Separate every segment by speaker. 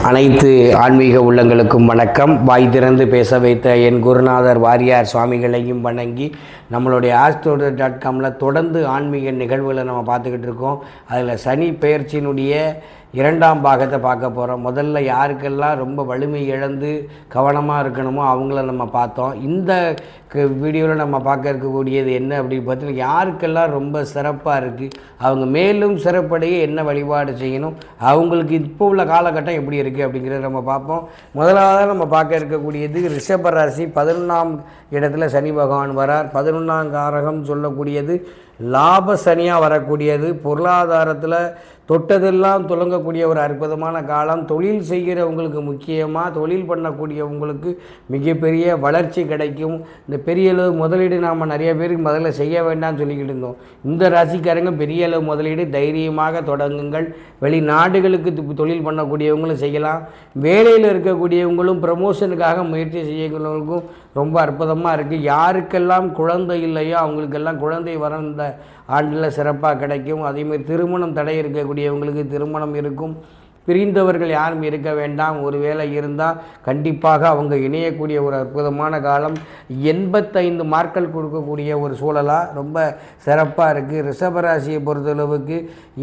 Speaker 1: அனைத்து ஆன்மீக உள்ளங்களுக்கும் வணக்கம். வாய் திறந்து பேச வைத்த என் குருநாதர் வாரியார் சுவாமிகளையும் வணங்கி நம்மளுடைய astrology.comல தொடர்ந்து ஆன்மீக நிகழ்வுகளை நம்ம பார்த்துக்கிட்டு இருக்கோம். அதில் சனி பெயர்ச்சியினுடைய இரண்டாம் பாகத்தை பார்க்க போகிறோம். முதல்ல யாருக்கெல்லாம் ரொம்ப வலிமை இழந்து கவனமாக இருக்கணுமோ அவங்கள நம்ம பார்த்தோம். இந்த வீடியோவில் நம்ம பார்க்க இருக்கக்கூடியது என்ன அப்படின்னு பார்த்தீங்கன்னா, யாருக்கெல்லாம் ரொம்ப சிறப்பாக இருக்குது, அவங்க மேலும் சிறப்படைய என்ன வழிபாடு செய்யணும், அவங்களுக்கு இப்போ உள்ள காலகட்டம் எப்படி இருக்குது அப்படிங்கிறத நம்ம பார்ப்போம். முதலாவதாக நம்ம பார்க்க இருக்கக்கூடியது ரிஷப ராசி. 11ஆம் இடத்துல சனி பகவான் வரார். 11ஆம் காரகம் சொல்லக்கூடியது லாப சனியாக வரக்கூடியது. பொருளாதாரத்தில் தொட்டதெல்லாம் துலங்கக்கூடிய ஒரு அற்புதமான காலம். தொழில் செய்கிறவங்களுக்கு முக்கியமாக தொழில் பண்ணக்கூடியவங்களுக்கு மிகப்பெரிய வளர்ச்சி கிடைக்கும். இந்த பெரிய அளவு முதலீடு நாம் நிறைய பேருக்கு முதல்ல செய்ய வேண்டாம்னு சொல்லிக்கிட்டு இருந்தோம். இந்த ராசிக்காரங்க பெரிய அளவு முதலீடு தைரியமாக தொடங்குங்கள். வெளிநாடுகளுக்கு தொழில் பண்ணக்கூடியவங்களும் செய்யலாம். வேலையில் இருக்கக்கூடியவங்களும் ப்ரமோஷனுக்காக முயற்சி செய்யக்கூடியவங்களுக்கும் ரொம்ப அற்புதமாக இருக்குது. யாருக்கெல்லாம் குழந்தை இல்லையோ அவங்களுக்கெல்லாம் குழந்தை வர இந்த ஆண்டில் சிறப்பாக கிடைக்கும். அதேமாதிரி திருமணம் தடை இருக்கக்கூடியவங்களுக்கு திருமணம் இருக்கும். பிரிந்தவர்கள் யாரும் இருக்க வேண்டாம். ஒரு வேளை இருந்தால் கண்டிப்பாக அவங்க இணையக்கூடிய ஒரு அற்புதமான காலம். 85 மார்க்கள் கொடுக்கக்கூடிய ஒரு சூழலாக ரொம்ப சிறப்பாக இருக்குது. ரிஷபராசியை பொறுத்தளவுக்கு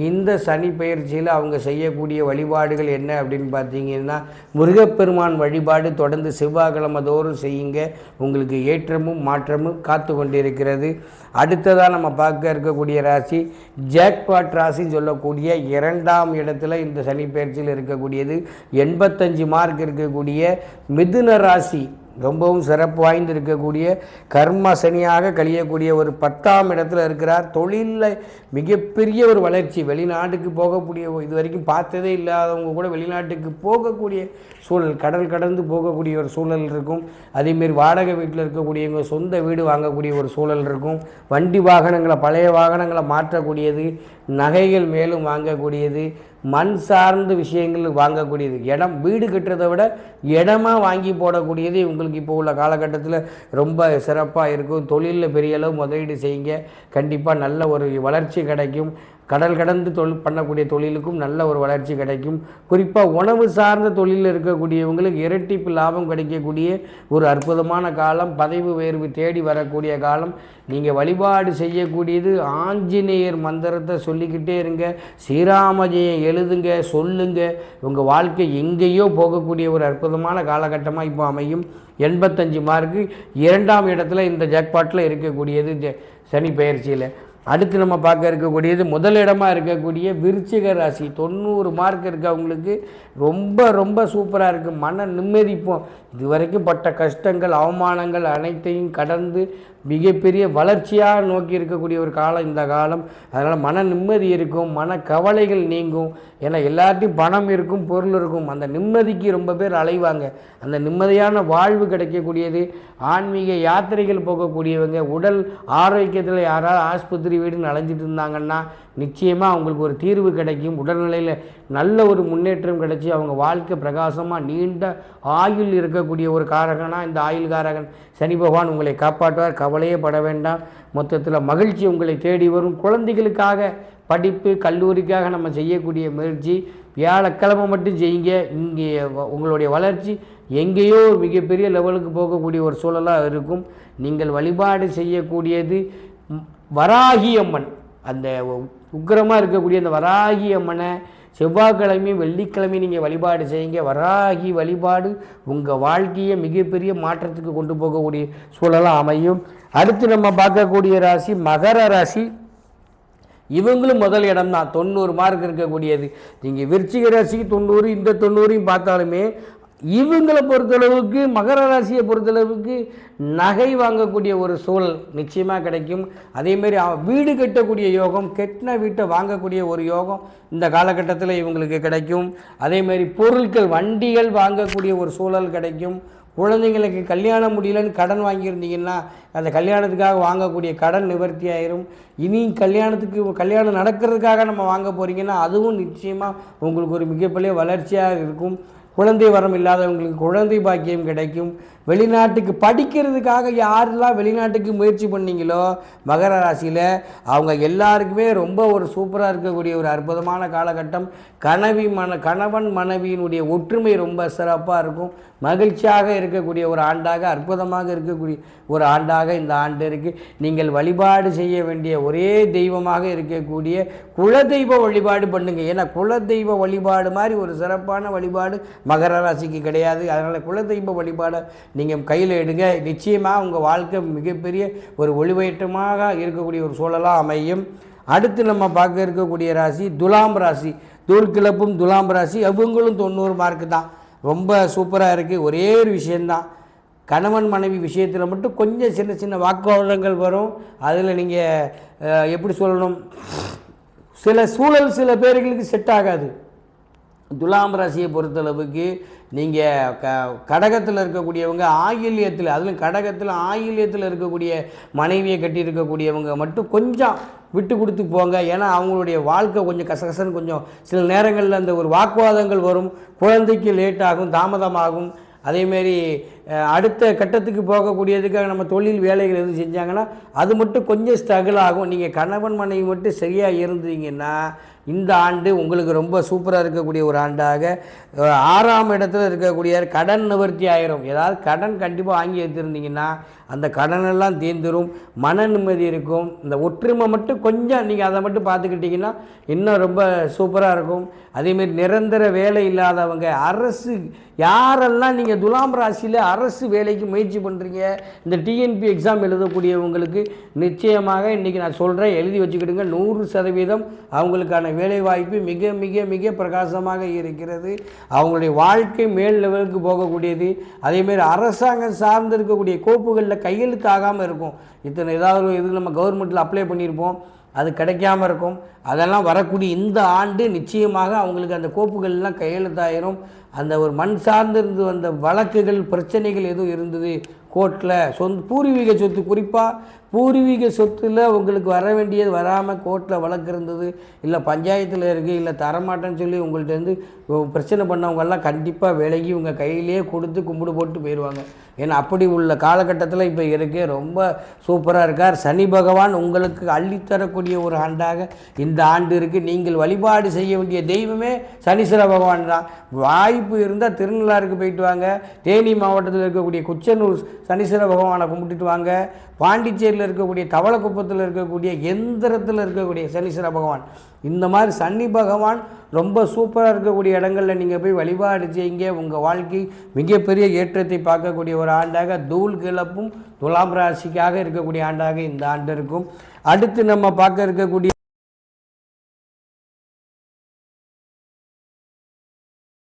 Speaker 1: இந்த சனி பயிற்சியில் அவங்க செய்யக்கூடிய வழிபாடுகள் என்ன அப்படின்னு பார்த்தீங்கன்னா, முருகப்பெருமான் வழிபாடு தொடர்ந்து செவ்வாய்க்கிழமை தோறும் செய்யுங்க. உங்களுக்கு ஏற்றமும் மாற்றமும் காத்து கொண்டிருக்கிறது. அடுத்ததாக நம்ம பார்க்க இருக்கக்கூடிய ராசி ஜாக்பாட் ராசின்னு சொல்லக்கூடிய 2ஆம் இடத்துல இந்த சனி பயிற்சியில் இருக்கக்கூடியது 85 மார்க் இருக்கக்கூடிய மிதுன ராசி. ரொம்பவும் சிறப்பு வாய்ந்து இருக்கக்கூடிய கர்ம சனியாக கழியக்கூடிய ஒரு 10ஆம் இடத்துல இருக்கிறார். தொழிலில் மிகப்பெரிய ஒரு வளர்ச்சி. வெளிநாட்டுக்கு போகக்கூடிய, இது வரைக்கும் பார்த்ததே இல்லாதவங்க கூட வெளிநாட்டுக்கு போகக்கூடிய சூழல், கடல் கடந்து போகக்கூடிய ஒரு சூழல் இருக்கும். அதேமாரி வாடகை வீட்டில் இருக்கக்கூடியவங்க சொந்த வீடு வாங்கக்கூடிய ஒரு சூழல் இருக்கும். வண்டி வாகனங்களை, பழைய வாகனங்களை மாற்றக்கூடியது, நகைகள் மேலும் வாங்கக்கூடியது, மண் சார்ந்த விஷயங்கள் வாங்கக்கூடியது, இடம் வீடு கட்டுறதை விட இடமா வாங்கி போடக்கூடியது உங்களுக்கு இப்போ உள்ள காலகட்டத்தில் ரொம்ப சிறப்பாக இருக்கும். தொழிலில் பெரிய அளவு முதலீடு செய்யுங்க. கண்டிப்பாக நல்ல ஒரு வளர்ச்சி கிடைக்கும். கடல் கடந்து பண்ணக்கூடிய தொழிலுக்கும் நல்ல ஒரு வளர்ச்சி கிடைக்கும். குறிப்பாக உணவு சார்ந்த தொழிலில் இருக்கக்கூடியவங்களுக்கு இரட்டிப்பு லாபம் கிடைக்கக்கூடிய ஒரு அற்புதமான காலம். பதவி உயர்வு தேடி வரக்கூடிய காலம். நீங்கள் வழிபாடு செய்யக்கூடியது ஆஞ்சநேயர் மந்திரத்தை சொல்லிக்கிட்டே இருங்க. ஸ்ரீராமஜெயம் எழுதுங்க, சொல்லுங்க. உங்கள் வாழ்க்கை எங்கேயோ போகக்கூடிய ஒரு அற்புதமான காலகட்டமாக இப்போ அமையும். 85 மார்க்கு 2ஆம் இடத்துல இந்த ஜாக்பாட்டில் இருக்கக்கூடியது சனி பெயர்ச்சியில். அடுத்து நம்ம பார்க்க இருக்கக்கூடியது முதல் இடமாக இருக்கக்கூடிய விருச்சிக ராசி. 90 மார்க் இருக்குது அவங்களுக்கு. ரொம்ப ரொம்ப சூப்பராக இருக்குது. மன நிம்மதிப்போம். இது வரைக்கும் பட்ட கஷ்டங்கள், அவமானங்கள் அனைத்தையும் கடந்து மிகப்பெரிய வளர்ச்சியாக நோக்கி இருக்கக்கூடிய ஒரு காலம் இந்த காலம். அதனால் மன நிம்மதி இருக்கும், மன கவலைகள் நீங்கும். ஏன்னா எல்லார்ட்டையும் பணம் இருக்கும், பொருள் இருக்கும். அந்த நிம்மதிக்கு ரொம்ப பேர் அலைவாங்க. அந்த நிம்மதியான வாழ்வு கிடைக்கக்கூடியது. ஆன்மீக யாத்திரைகள் போகக்கூடியவங்க, உடல் ஆரோக்கியத்தில் யாராவது ஆஸ்பத்திரி வீடுன்னு அலைஞ்சிட்டு இருந்தாங்கன்னா நிச்சயமாக அவங்களுக்கு ஒரு தீர்வு கிடைக்கும். உடல்நிலையில் நல்ல ஒரு முன்னேற்றம் கிடைச்சி அவங்க வாழ்க்கை பிரகாசமாக நீண்ட ஆயுள் இருக்கக்கூடிய ஒரு காரகனாக இந்த ஆயுள் காரகன் சனி பகவான் உங்களை காப்பாற்றுவார். கவலையே பட வேண்டாம். மொத்தத்தில் மகிழ்ச்சி உங்களை தேடி வரும். குழந்தைகளுக்காக படிப்பு, கல்லூரிக்காக நம்ம செய்யக்கூடிய முயற்சி வியாழக்கிழமை மட்டும் செய்யுங்க. இங்கே உங்களுடைய வளர்ச்சி எங்கேயோ மிகப்பெரிய லெவலுக்கு போகக்கூடிய ஒரு சூழலாக இருக்கும். நீங்கள் வழிபாடு செய்யக்கூடியது வராகி அம்மன். அந்த உக்கிரமாக இருக்கக்கூடிய அந்த வராகி அம்மனை செவ்வாய்க்கிழமையும் வெள்ளிக்கிழமையும் நீங்கள் வழிபாடு செய்யுங்க. வராகி வழிபாடு உங்கள் வாழ்க்கையை மிகப்பெரிய மாற்றத்துக்கு கொண்டு போகக்கூடிய சூழலாக அமையும். அடுத்து நம்ம பார்க்கக்கூடிய ராசி மகர ராசி. இவங்களும் முதல் இடம் தான். 90 மார்க் இருக்கக்கூடியது. நீங்கள் விருச்சிக ராசிக்கு 90, இந்த 90ஐயும் பார்த்தாலுமே இவங்களை பொறுத்தளவுக்கு, மகர ராசியை பொறுத்தளவுக்கு நகை வாங்கக்கூடிய ஒரு சூழல் நிச்சயமாக கிடைக்கும். அதேமாரி வீடு கட்டக்கூடிய யோகம், கெட்டின வீட்டை வாங்கக்கூடிய ஒரு யோகம் இந்த காலகட்டத்தில் இவங்களுக்கு கிடைக்கும். அதேமாரி பொருட்கள், வண்டிகள் வாங்கக்கூடிய ஒரு சூழல் கிடைக்கும். குழந்தைங்களுக்கு கல்யாணம் முடியலன்னு கடன் வாங்கியிருந்தீங்கன்னா அந்த கல்யாணத்துக்காக வாங்கக்கூடிய கடன் நிவர்த்தி ஆயிரும். இனி கல்யாணம் நடக்கிறதுக்காக நம்ம வாங்க போகிறீங்கன்னா அதுவும் நிச்சயமாக உங்களுக்கு ஒரு மிகப்பெரிய வளர்ச்சியாக இருக்கும். குழந்தை வரம் இல்லாதவங்களுக்கு குழந்தை பாக்கியம் கிடைக்கும். வெளிநாட்டுக்கு படிக்கிறதுக்காக யாரெல்லாம் வெளிநாட்டுக்கு முயற்சி பண்ணீங்களோ மகர ராசியில் அவங்க எல்லாருக்குமே ரொம்ப ஒரு சூப்பராக இருக்கக்கூடிய ஒரு அற்புதமான காலகட்டம். கணவன் மனைவியினுடைய ஒற்றுமை ரொம்ப சிறப்பாக இருக்கும். மகிழ்ச்சியாக இருக்கக்கூடிய ஒரு ஆண்டாக, அற்புதமாக இருக்கக்கூடிய ஒரு ஆண்டாக இந்த ஆண்டு இருக்குது. நீங்கள் வழிபாடு செய்ய வேண்டிய ஒரே தெய்வமாக இருக்கக்கூடிய குலதெய்வ வழிபாடு பண்ணுங்க. ஏன்னா குலதெய்வ வழிபாடு மாதிரி ஒரு சிறப்பான வழிபாடு மகர ராசிக்கு கிடையாது. அதனால் குலதெய்வ வழிபாடை நீங்கள் கையில் எடுங்க. நிச்சயமாக உங்கள் வாழ்க்கை மிகப்பெரிய ஒரு ஒளிவேற்றமாக இருக்கக்கூடிய ஒரு சூழலாக அமையும். அடுத்து நம்ம பார்க்க இருக்கக்கூடிய ராசி துலாம் ராசி. தூள் கிளப்பும் துலாம் ராசி, அவங்களும் 90 மார்க்கு தான். ரொம்ப சூப்பராக இருக்குது. ஒரே ஒரு விஷயந்தான், கணவன் மனைவி விஷயத்தில் மட்டும் கொஞ்சம் சின்ன சின்ன வாக்குவாதங்கள் வரும். அதில் நீங்கள் எப்படி சொல்லணும், சில சூழல் சில பேர்களுக்கு செட் ஆகாது. துலாம் ராசியை பொறுத்தளவுக்கு நீங்கள் கடகத்தில் இருக்கக்கூடியவங்க ஆயில்யத்தில், அதிலும் கடகத்தில் ஆயில்யத்தில் இருக்கக்கூடிய மனைவியை கட்டியிருக்கக்கூடியவங்க மட்டும் கொஞ்சம் விட்டு கொடுத்து போங்க. ஏன்னா அவங்களுடைய வாழ்க்கை கொஞ்சம் கசகசன்னு கொஞ்சம் சில நேரங்களில் அந்த ஒரு வாக்குவாதங்கள் வரும். குழந்தைக்கு லேட் ஆகும், தாமதமாகும். அதேமாரி அடுத்த கட்டத்துக்கு போகக்கூடியதுக்காக நம்ம தொழில் வேலைகள் எதுவும் செஞ்சாங்கன்னா அது மட்டும் கொஞ்சம் ஸ்ட்ரகிள் ஆகும். நீங்கள் கணவன் மனைவி மட்டும் சரியாக இருந்தீங்கன்னா இந்த ஆண்டு உங்களுக்கு ரொம்ப சூப்பராக இருக்கக்கூடிய ஒரு ஆண்டாக, 6ஆம் இடத்துல இருக்கக்கூடிய கடன் நிவர்த்தி ஆயிரும். ஏதாவது கடன் கண்டிப்பாக வாங்கி எடுத்துருந்தீங்கன்னா அந்த கடனெல்லாம் தீர்ந்துடும், மன நிம்மதி இருக்கும். இந்த ஒற்றுமை மட்டும் கொஞ்சம் நீங்கள் அதை மட்டும் பார்த்துக்கிட்டிங்கன்னா இன்னும் ரொம்ப சூப்பராக இருக்கும். அதேமாரி நிரந்தர வேலை இல்லாதவங்க, அரசு யாரெல்லாம் நீங்கள் துலாம் ராசியில் அரசு வேலைக்கு முயற்சி பண்ணுறீங்க, இந்த டிஎன்பி எக்ஸாம் எழுதக்கூடியவங்களுக்கு நிச்சயமாக இன்றைக்கி நான் சொல்கிறேன், எழுதி வச்சுக்கிடுங்க. 100% அவங்களுக்கான வேலைவாய்ப்பு மிக மிக மிக பிரகாசமாக இருக்கிறது. அவங்களுடைய வாழ்க்கை மேல் லெவலுக்கு போகக்கூடியது. அதேமாரி அரசாங்கம் சார்ந்து இருக்கக்கூடிய கோப்புகளில் கையெழுத்தாகாமல் இருக்கும். இத்தனை ஏதாவது இது நம்ம கவர்மெண்ட்டில் அப்ளை பண்ணியிருப்போம், அது கிடைக்காம இருக்கும். அதெல்லாம் வரக்கூடிய இந்த ஆண்டு நிச்சயமாக அவங்களுக்கு அந்த கோப்புகள்லாம் கையெழுத்தாயிரும். அந்த ஒரு மண் சார்ந்திருந்து வந்த வழக்குகள் பிரச்சனைகள் எதுவும் இருந்தது கோர்ட்டில், பூர்வீக சொத்து, குறிப்பாக பூர்வீக சொத்தில் உங்களுக்கு வர வேண்டியது வராமல் கோர்ட்டில் வழக்கு இருந்தது, இல்லை பஞ்சாயத்தில் இருக்குது, இல்லை தரமாட்டேன்னு சொல்லி உங்கள்கிட்ட பிரச்சனை பண்ணவங்கெல்லாம் கண்டிப்பாக விலகி உங்கள் கையிலே கொடுத்து கும்பிடு போட்டு போயிடுவாங்க. ஏன்னா அப்படி உள்ள காலகட்டத்தில் இப்போ இருக்குது. ரொம்ப சூப்பராக இருக்கார். சனி பகவான் உங்களுக்கு அள்ளித்தரக்கூடிய ஒரு ஆண்டாக இந்த ஆண்டு இருக்குது. நீங்கள் வழிபாடு செய்ய வேண்டிய தெய்வமே சனீஸ்வர பகவான் தான். வாய்ப்பு இருந்தால் திருநள்ளாருக்கு போயிட்டு வாங்க. தேனி மாவட்டத்தில் இருக்கக்கூடிய குச்சனூர் சனீஸ்வர பகவானை கும்பிட்டுட்டு வாங்க. பாண்டிச்சேரியில் இருக்கக்கூடிய தவளக்குப்பத்தில் இருக்கக்கூடிய எந்திரத்தில் இருக்கக்கூடிய சனீஸ்வர பகவான், இந்த மாதிரி சனி பகவான் ரொம்ப சூப்பராக இருக்கக்கூடிய இடங்களில் நீங்கள் போய் வழிபாடு செய்யுங்க. உங்கள் வாழ்க்கை மிகப்பெரிய ஏற்றத்தை பார்க்கக்கூடிய ஒரு ஆண்டாக, தூள் கிளப்பும் துலாம் ராசிக்காக இருக்கக்கூடிய ஆண்டாக இந்த ஆண்டு இருக்கும். அடுத்து நம்ம பார்க்க இருக்கக்கூடிய